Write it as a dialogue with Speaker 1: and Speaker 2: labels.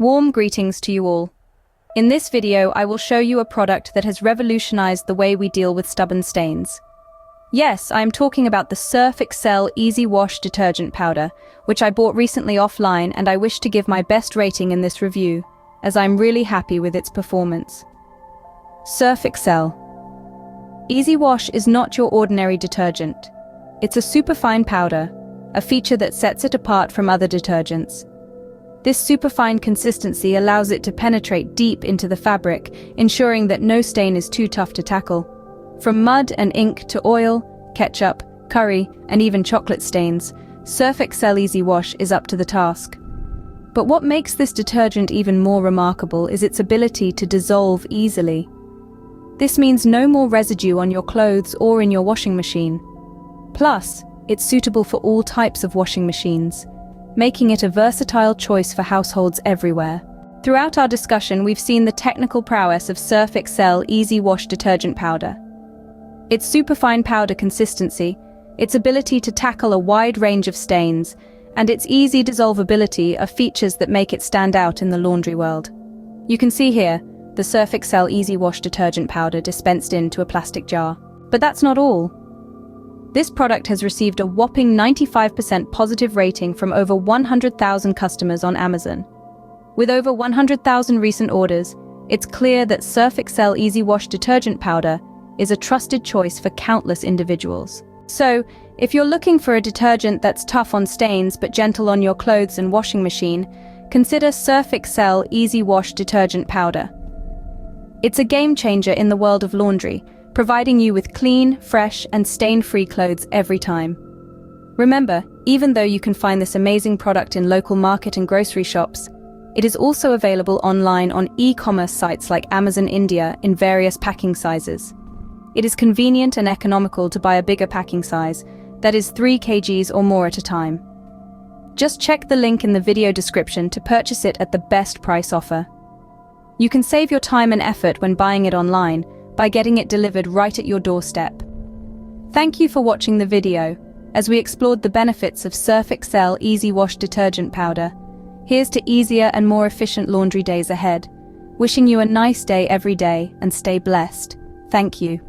Speaker 1: Warm greetings to you all. In this video, I will show you a product that has revolutionized the way we deal with stubborn stains. Yes, I am talking about the Surf Excel Easy Wash Detergent Powder, which I bought recently offline, and I wish to give my best rating in this review, as I'm really happy with its performance. Surf Excel Easy Wash is not your ordinary detergent. It's a superfine powder, a feature that sets it apart from other detergents. This superfine consistency allows it to penetrate deep into the fabric, ensuring that no stain is too tough to tackle. From mud and ink to oil, ketchup, curry, and even chocolate stains, Surf Excel Easy Wash is up to the task. But what makes this detergent even more remarkable is its ability to dissolve easily. This means no more residue on your clothes or in your washing machine. Plus, it's suitable for all types of washing machines, making it a versatile choice for households everywhere. Throughout our discussion, we've seen the technical prowess of Surf Excel Easy Wash Detergent Powder. Its superfine powder consistency, its ability to tackle a wide range of stains, and its easy dissolvability are features that make it stand out in the laundry world. You can see here the Surf Excel Easy Wash Detergent Powder dispensed into a plastic jar. But that's not all. This product has received a whopping 95% positive rating from over 100,000 customers on Amazon. With over 100,000 recent orders, it's clear that Surf Excel Easy Wash Detergent Powder is a trusted choice for countless individuals. So, if you're looking for a detergent that's tough on stains but gentle on your clothes and washing machine, consider Surf Excel Easy Wash Detergent Powder. It's a game changer in the world of laundry, providing you with clean, fresh, and stain-free clothes every time. Remember, even though you can find this amazing product in local market and grocery shops, it is also available online on e-commerce sites like Amazon India in various packing sizes. It is convenient and economical to buy a bigger packing size, that is 3 kgs or more at a time. Just check the link in the video description to purchase it at the best price offer. You can save your time and effort when buying it online by getting it delivered right at your doorstep. Thank you for watching the video, as we explored the benefits of Surf Excel Easy Wash Detergent Powder. Here's to easier and more efficient laundry days ahead. Wishing you a nice day every day and stay blessed. Thank you.